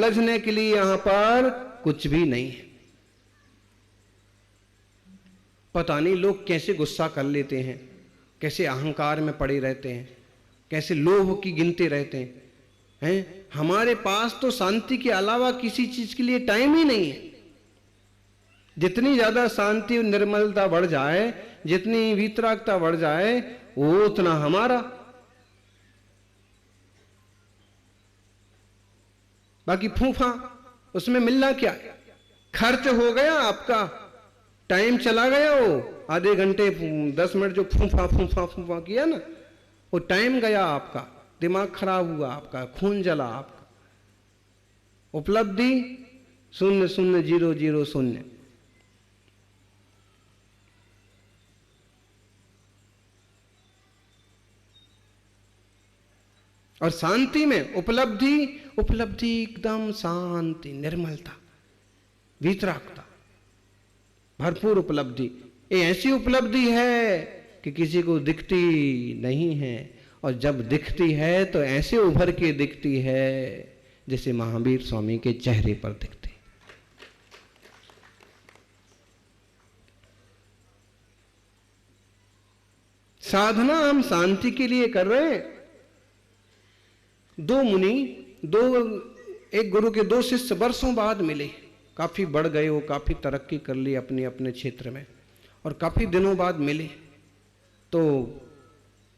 उलझने के लिए यहां पर कुछ भी नहीं है। पता नहीं लोग कैसे गुस्सा कर लेते हैं, कैसे अहंकार में पड़े रहते हैं, कैसे लोभ की गिनते रहते हैं। हमारे पास तो शांति के अलावा किसी चीज के लिए टाइम ही नहीं है। जितनी ज्यादा शांति और निर्मलता बढ़ जाए, जितनी वीतरागता बढ़ जाए, वो उतना हमारा। बाकी फूफा, उसमें मिलना क्या? खर्च हो गया आपका, टाइम चला गया। वो आधे घंटे 10 मिनट जो फूफा फूफा फूफा किया ना, वो टाइम गया आपका, दिमाग खराब हुआ आपका, खून जला आपका। उपलब्धि 0,0,0,0। और शांति में उपलब्धि एकदम शांति, निर्मलता, वीतरागता, भरपूर उपलब्धि। ये ऐसी उपलब्धि है कि किसी को दिखती नहीं है, और जब दिखती है तो ऐसे उभर के दिखती है जैसे महावीर स्वामी के चेहरे पर दिखती। साधना हम शांति के लिए कर रहे हैं। एक गुरु के 2 शिष्य वर्षों बाद मिले, काफी बढ़ गए, वो काफी तरक्की कर ली अपने अपने क्षेत्र में, और काफी दिनों बाद मिले। तो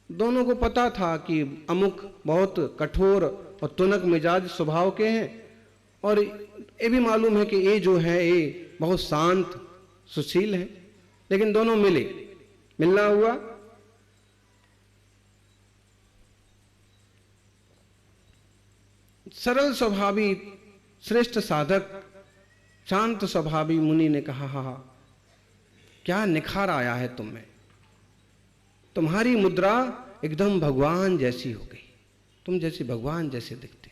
दोनों को पता था कि अमुक बहुत कठोर और तुनक मिजाज स्वभाव के हैं, और ये भी मालूम है कि ये जो है ये बहुत शांत सुशील है। लेकिन दोनों मिले, मिलना हुआ। सरल स्वभावी श्रेष्ठ साधक शांत स्वभावी मुनि ने कहा, हा, क्या निखार आया है तुम में, तुम्हारी मुद्रा एकदम भगवान जैसी हो गई, तुम जैसे भगवान जैसे दिखते।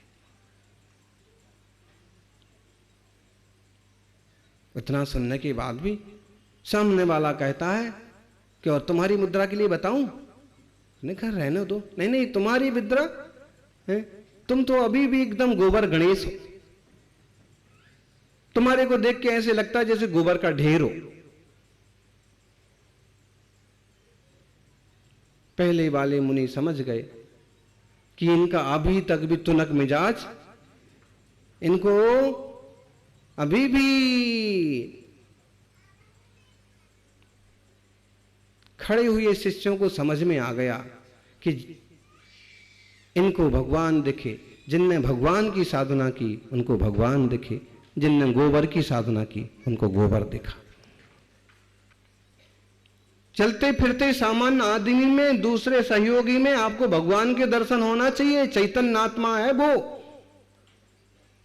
इतना सुनने के बाद भी सामने वाला कहता है कि और तुम्हारी मुद्रा के लिए बताऊं? निखर रहने दो। नहीं नहीं, तुम्हारी मुद्रा है, तुम तो अभी भी एकदम गोबर गणेश हो। तुम्हारे को देख के ऐसे लगता है जैसे गोबर का ढेर हो। पहले वाले मुनि समझ गए कि इनका अभी तक भी तुनक मिजाज, इनको अभी भी खड़े हुए शिष्यों को समझ में आ गया कि इनको भगवान दिखे। जिनने भगवान की साधना की उनको भगवान दिखे, जिनने गोबर की साधना की उनको गोबर दिखा। चलते फिरते सामान्य आदमी में, दूसरे सहयोगी में आपको भगवान के दर्शन होना चाहिए। चैतन्य आत्मा है वो।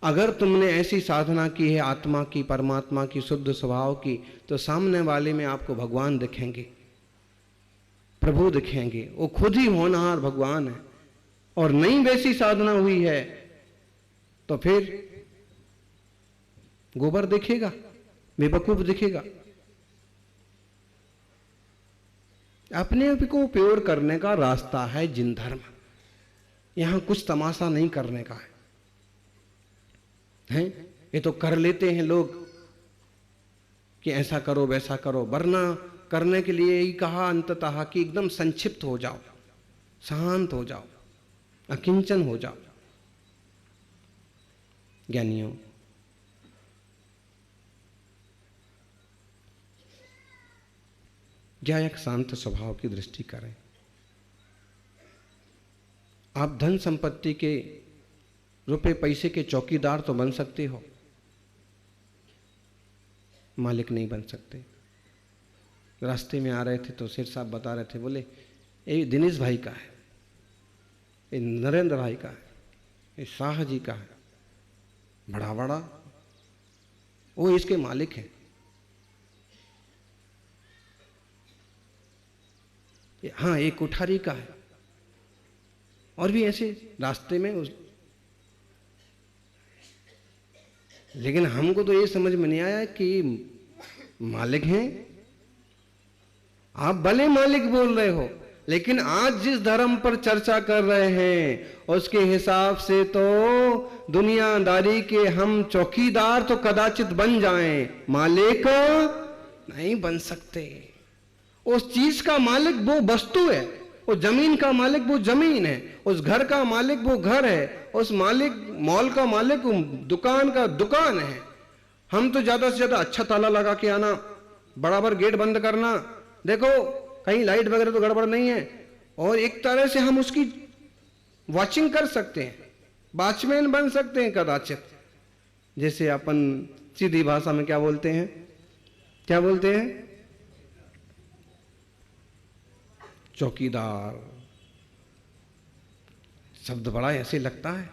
अगर तुमने ऐसी साधना की है आत्मा की, परमात्मा की, शुद्ध स्वभाव की, तो सामने वाले में आपको भगवान दिखेंगे, प्रभु दिखेंगे। वो खुद ही होनहार भगवान है। और नहीं वैसी साधना हुई है तो फिर गोबर दिखेगा, बेवकूफ दिखेगा। अपने आप को प्योर करने का रास्ता है जिन धर्म। यहां कुछ तमाशा नहीं करने का है। ये तो कर लेते हैं लोग कि ऐसा करो वैसा करो, वरना करने के लिए ही कहा अंततः कि एकदम संक्षिप्त हो जाओ, शांत हो जाओ, अकिंचन हो जाओ। ज्ञानियों, या एक शांत स्वभाव की दृष्टि करें। आप धन संपत्ति के, रुपए पैसे के चौकीदार तो बन सकते हो, मालिक नहीं बन सकते। रास्ते में आ रहे थे तो शेर साहब बता रहे थे, बोले ये दिनेश भाई का है, ये नरेंद्र भाई का है, ये शाह जी का है, बड़ा बड़ा, वो इसके मालिक हैं। हाँ, एक कोठारी का है। और भी ऐसे रास्ते में लेकिन हमको तो ये समझ में नहीं आया कि मालिक हैं। आप भले मालिक बोल रहे हो, लेकिन आज जिस धर्म पर चर्चा कर रहे हैं उसके हिसाब से तो दुनियादारी के हम चौकीदार तो कदाचित बन जाएं, मालिक नहीं बन सकते। उस चीज का मालिक वो वस्तु है, उस जमीन का मालिक वो जमीन है, उस घर का मालिक वो घर है, उस मालिक मॉल का मालिक दुकान का दुकान है। हम तो ज्यादा से ज्यादा अच्छा ताला लगा के आना, बराबर गेट बंद करना, देखो कहीं लाइट वगैरह तो गड़बड़ नहीं है, और एक तरह से हम उसकी वॉचिंग कर सकते हैं, वॉचमैन बन सकते हैं कदाचित। जैसे अपन सीधी भाषा में क्या बोलते हैं, क्या बोलते हैं, चौकीदार। शब्द बड़ा ऐसे लगता है,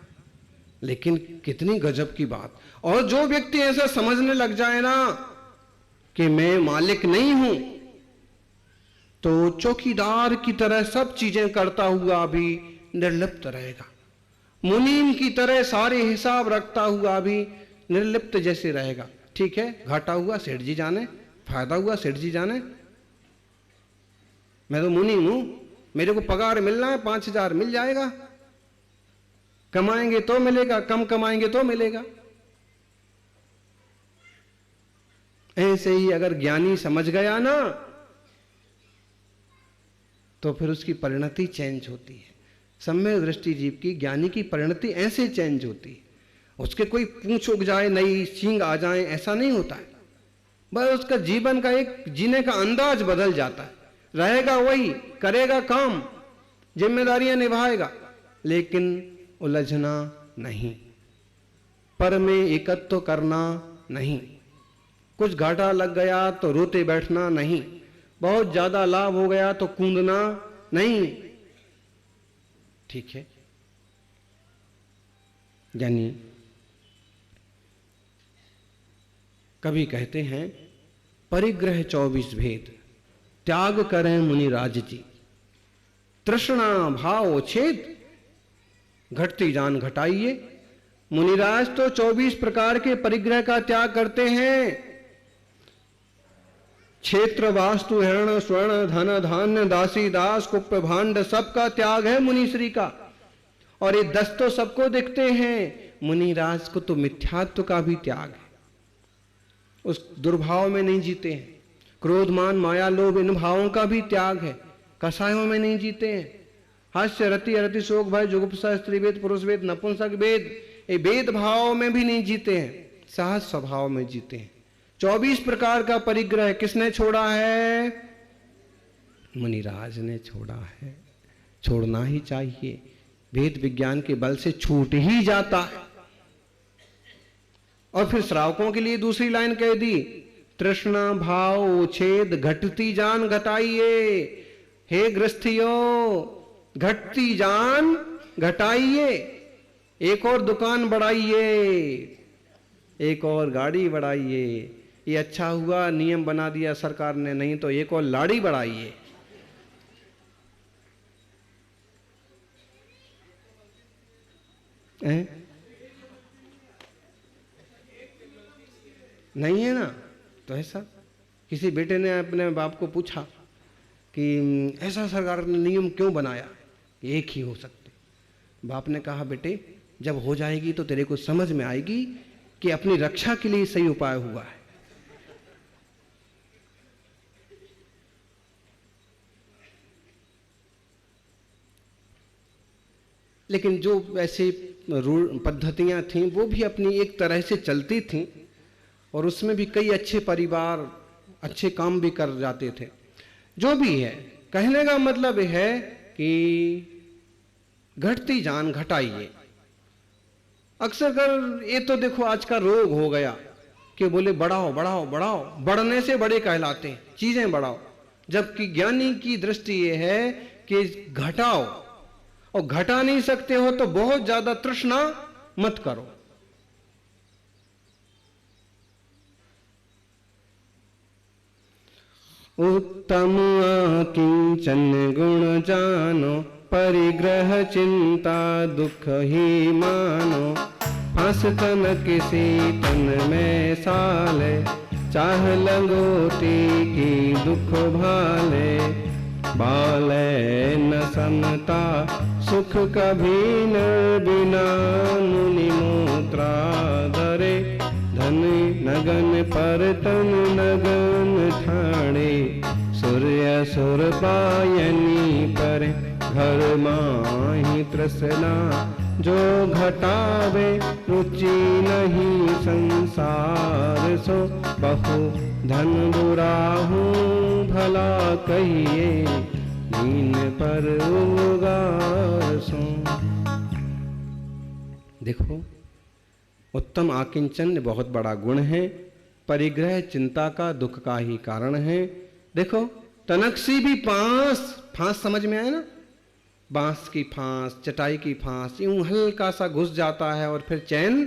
लेकिन कितनी गजब की बात। और जो व्यक्ति ऐसा समझने लग जाए ना कि मैं मालिक नहीं हूं, तो चौकीदार की तरह सब चीजें करता हुआ भी निर्लिप्त रहेगा, मुनीम की तरह सारे हिसाब रखता हुआ भी निर्लिप्त जैसे रहेगा। ठीक है, घाटा हुआ सेठ जी जाने, फायदा हुआ सेठ जी जाने, मैं तो मुनीम हूं, मेरे को पगार मिलना है 5,000 मिल जाएगा, कमाएंगे तो मिलेगा, कम कमाएंगे तो मिलेगा। ऐसे ही अगर ज्ञानी समझ गया ना तो फिर उसकी परिणति चेंज होती है। सम्यक दृष्टि जीव की, ज्ञानी की परिणति ऐसे चेंज होती है। उसके कोई पूंछ उग जाए, नई सींग आ जाए, ऐसा नहीं होता है। बस उसका जीवन का एक जीने का अंदाज बदल जाता है। रहेगा वही, करेगा काम, जिम्मेदारियां निभाएगा, लेकिन उलझना नहीं, पर में एकत्व करना नहीं, कुछ घाटा लग गया तो रोते बैठना नहीं, बहुत ज्यादा लाभ हो गया तो कूदना नहीं। ठीक है, यानी कभी कहते हैं परिग्रह 24 भेद त्याग करें मुनिराज जी, तृष्णा भाव छेद घटती जान घटाइए। मुनिराज तो 24 प्रकार के परिग्रह का त्याग करते हैं। क्षेत्र वास्तु हिरण स्वर्ण धन धान्य दासी दास कुप्य भांड सबका त्याग है मुनिश्री का। और ये 10 तो सबको दिखते हैं, मुनिराज को तो मिथ्यात्व का भी त्याग है, उस दुर्भाव में नहीं जीते हैं। क्रोध मान माया लोभ इन भावों का भी त्याग है, कसायों में नहीं जीते हैं। हास्य रति अरति शोक भय जुगुप्सा स्त्री वेद पुरुष वेद नपुंसक वेद, ये भेद भाव में भी नहीं जीते हैं, सहज स्वभाव में जीते हैं। 24 प्रकार का परिग्रह किसने छोड़ा है? मुनिराज ने छोड़ा है। छोड़ना ही चाहिए, वेद विज्ञान के बल से छूट ही जाता है। और फिर श्रावकों के लिए दूसरी लाइन कह दी, तृष्णा भाव छेद घटती जान घटाइए। हे गृहस्थियों, घटती जान घटाइए, एक और दुकान बढ़ाइए, एक और गाड़ी बढ़ाइए। ये अच्छा हुआ नियम बना दिया सरकार ने, नहीं तो एक और लाड़ी बढ़ाइए। नहीं है ना? तो ऐसा किसी बेटे ने अपने बाप को पूछा कि ऐसा सरकार ने नियम क्यों बनाया कि एक ही हो सकते। बाप ने कहा, बेटे जब हो जाएगी तो तेरे को समझ में आएगी कि अपनी रक्षा के लिए सही उपाय हुआ है। लेकिन जो ऐसी पद्धतियां थीं वो भी अपनी एक तरह से चलती थीं, और उसमें भी कई अच्छे परिवार अच्छे काम भी कर जाते थे। जो भी है, कहने का मतलब है कि घटती जान घटाइए। अक्सर कर ये तो देखो आज का रोग हो गया कि बोले बढ़ाओ बढ़ाओ बढ़ाओ, बढ़ने से बड़े कहलाते हैं, चीजें बढ़ाओ। जबकि ज्ञानी की दृष्टि ये है कि घटाओ, और घटा नहीं सकते हो तो बहुत ज्यादा तृष्णा मत करो। उत्तम किंचन गुण जानो, परिग्रह चिंता दुख ही मानो। फंस तन किसी तन में साले, चाह लगोती की दुख भाले। बाले न समता सुख कभी न बिना मुनि मुद्रा धरे धन नगन पर तन नगन ठाणे सूर्य सुर पायनी पर घर माही तृष्णा जो घटावे रुचि नहीं संसार सो बहु धन बुरा हूँ भला कहिए दीन पर उगार सो। देखो उत्तम आकिंचन बहुत बड़ा गुण है, परिग्रह चिंता का दुख का ही कारण है। देखो तनकसी भी फांस समझ में आया ना, बांस की फांस, चटाई की फांस, यूं हल्का सा घुस जाता है और फिर चैन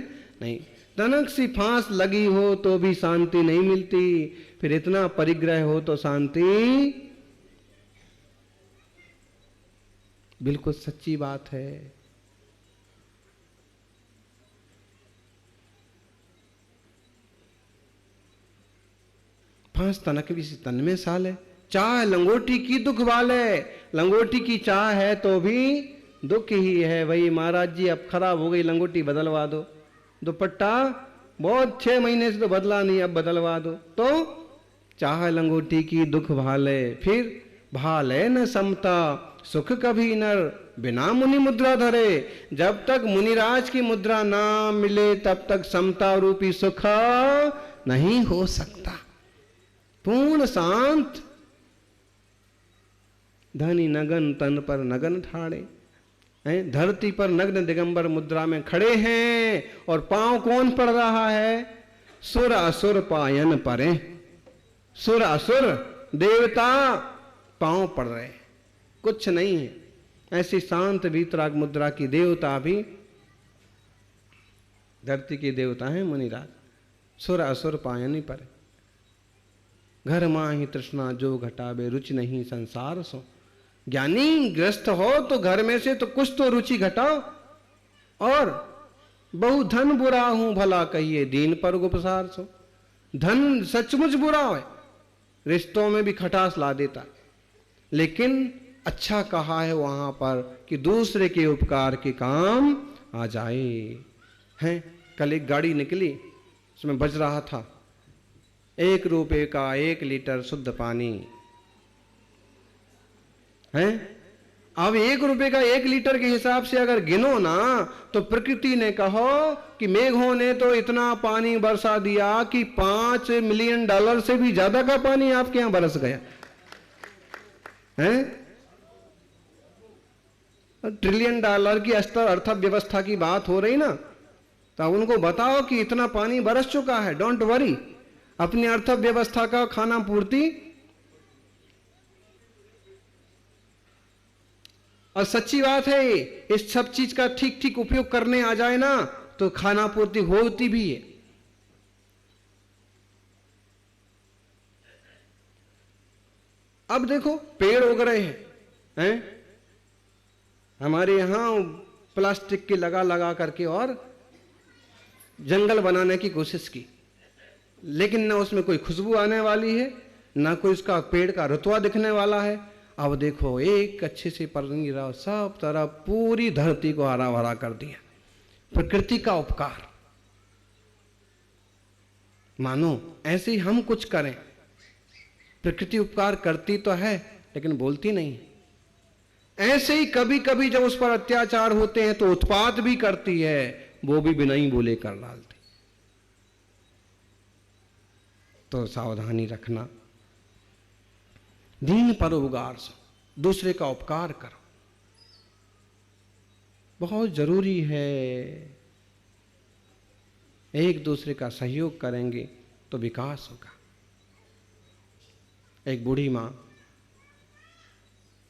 नहीं। तनक सी फांस लगी हो तो भी शांति नहीं मिलती, फिर इतना परिग्रह हो तो शांति। बिल्कुल सच्ची बात है। फांस तनक भी तन में साल है। चाह लंगोटी की दुख वाले, लंगोटी की चाह है तो भी दुख ही है। वही महाराज जी अब खराब हो गई, लंगोटी बदलवा दो। दुपट्टा बहुत 6 महीने से तो बदला नहीं, अब बदलवा दो। तो चाह लंगोटी की दुख भाले, फिर भाले न समता सुख कभी नर बिना मुनि मुद्रा धरे। जब तक मुनिराज की मुद्रा ना मिले तब तक समता रूपी सुख नहीं हो सकता। पूर्ण शांत धनी नगन तन पर नगन ठाड़े हैं। धरती पर नग्न दिगंबर मुद्रा में खड़े हैं और पांव कौन पड़ रहा है? सुर असुर पायन परे। सुर असुर देवता पांव पड़ रहे, कुछ नहीं है। ऐसी शांत वीतराग मुद्रा की देवता भी धरती के देवता हैं मुनिराज। सुर असुर पायन परे घर माही तृष्णा जो घटावे रुचि नहीं संसार सो। ज्ञानी ग्रस्त हो तो घर में से तो कुछ तो रुचि घटाओ। और बहु धन बुरा हूं भला कहिए दीन पर गुपसार सो। धन सचमुच बुरा है, रिश्तों में भी खटास ला देता, लेकिन अच्छा कहा है वहां पर कि दूसरे के उपकार के काम आ जाए। हैं कल एक गाड़ी निकली, उसमें बज रहा था 1 रुपए का 1 लीटर शुद्ध पानी है। अब 1 रुपए का 1 लीटर के हिसाब से अगर गिनो ना तो प्रकृति ने कहो कि मेघों ने तो इतना पानी बरसा दिया कि $5 मिलियन से भी ज्यादा का पानी आपके यहां बरस गया है। $1 ट्रिलियन की अर्थव्यवस्था की बात हो रही ना, तो उनको बताओ कि इतना पानी बरस चुका है। डोंट वरी, अपनी अर्थव्यवस्था का खाना पूर्ति। और सच्ची बात है, इस सब चीज का ठीक ठीक उपयोग करने आ जाए ना तो खाना पूर्ति होती भी है। अब देखो पेड़ उग रहे हैं हमारे यहां प्लास्टिक के लगा करके और जंगल बनाने की कोशिश की, लेकिन ना उसमें कोई खुशबू आने वाली है, ना कोई उसका पेड़ का रुतबा दिखने वाला है। अब देखो एक अच्छे से पानी गिरा, सब तरफ पूरी धरती को हरा भरा कर दिया। प्रकृति का उपकार। मानो ऐसे ही हम कुछ करें। प्रकृति उपकार करती तो है लेकिन बोलती नहीं। ऐसे ही कभी कभी जब उस पर अत्याचार होते हैं तो उत्पात भी करती है, वो भी बिना ही बोले कर डालती। तो सावधानी रखना। दीन पर उपकार सो, दूसरे का उपकार करो, बहुत जरूरी है। एक दूसरे का सहयोग करेंगे तो विकास होगा। एक बूढ़ी मां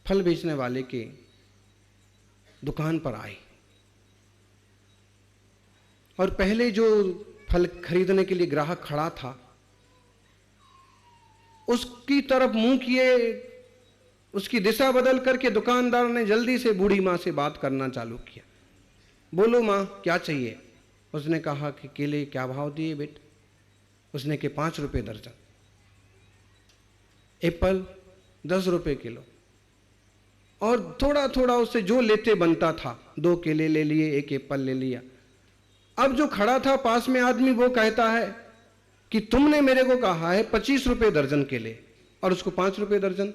फल बेचने वाले के दुकान पर आई और पहले जो फल खरीदने के लिए ग्राहक खड़ा था उसकी तरफ मुंह किए, उसकी दिशा बदल करके दुकानदार ने जल्दी से बूढ़ी मां से बात करना चालू किया। बोलो मां क्या चाहिए? उसने कहा कि केले क्या भाव दिए बेटे? उसने के 5 रुपए दर्जन, एप्पल 10 रुपए किलो, और थोड़ा थोड़ा उससे जो लेते बनता था, 2 केले ले लिए, 1 एप्पल ले लिया। अब जो खड़ा था पास में आदमी, वो कहता है कि तुमने मेरे को कहा है 25 रुपए दर्जन केले और उसको 5 रुपए दर्जन,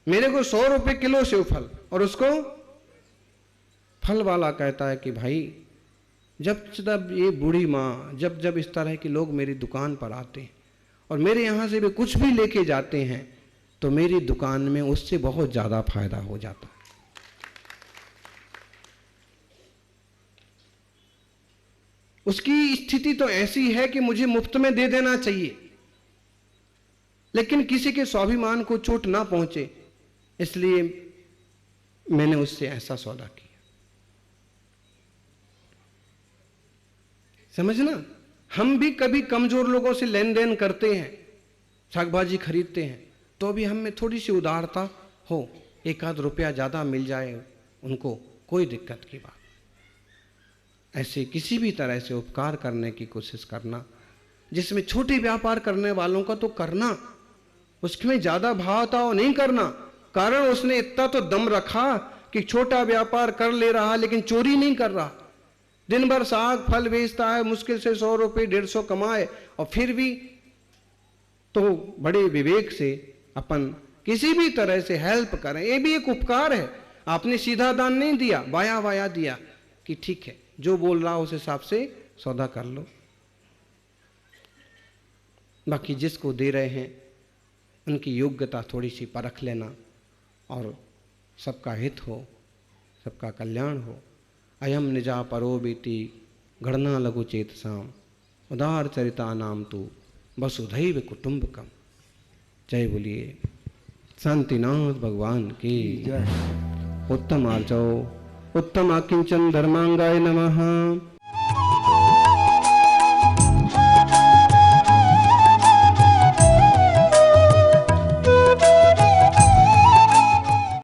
मेरे को 100 रुपए किलो सेव फल और उसको। फल वाला कहता है कि भाई जब ये बूढ़ी माँ, जब इस तरह के लोग मेरी दुकान पर आते हैं और मेरे यहाँ से भी कुछ भी लेके जाते हैं तो मेरी दुकान में उससे बहुत ज़्यादा फायदा हो जाता है। उसकी स्थिति तो ऐसी है कि मुझे मुफ्त में दे देना चाहिए, लेकिन किसी के स्वाभिमान को चोट ना पहुंचे, इसलिए मैंने उससे ऐसा सौदा किया। समझना, हम भी कभी कमजोर लोगों से लेन देन करते हैं, साग भाजी खरीदते हैं, तो भी हम में थोड़ी सी उदारता हो, 1 आध रुपया ज़्यादा मिल जाए उनको, कोई दिक्कत की बात। ऐसे किसी भी तरह से उपकार करने की कोशिश करना, जिसमें छोटे व्यापार करने वालों का तो करना, उसमें ज़्यादा भावताव नहीं करना। कारण उसने इतना तो दम रखा कि छोटा व्यापार कर ले रहा लेकिन चोरी नहीं कर रहा, दिन भर साग फल बेचता है, मुश्किल से 100 रुपये 150 कमाए, और फिर भी तो बड़े विवेक से अपन किसी भी तरह से हेल्प करें। ये भी एक उपकार है। आपने सीधा दान नहीं दिया, वाया वाया दिया कि ठीक है जो बोल रहा उस हिसाब से सौदा कर लो। बाकी जिसको दे रहे हैं उनकी योग्यता थोड़ी सी परख लेना और सबका हित हो, सबका कल्याण हो। अयम निजा परो बीति गणना लघु चेतसाम उदार चरिता नाम तू वसुधैव कुटुंबकम। जय बोलिए शांतिनाथ भगवान की जय। उत्तम आर्चो उत्तम आकिंचन धर्मांगाय नमः।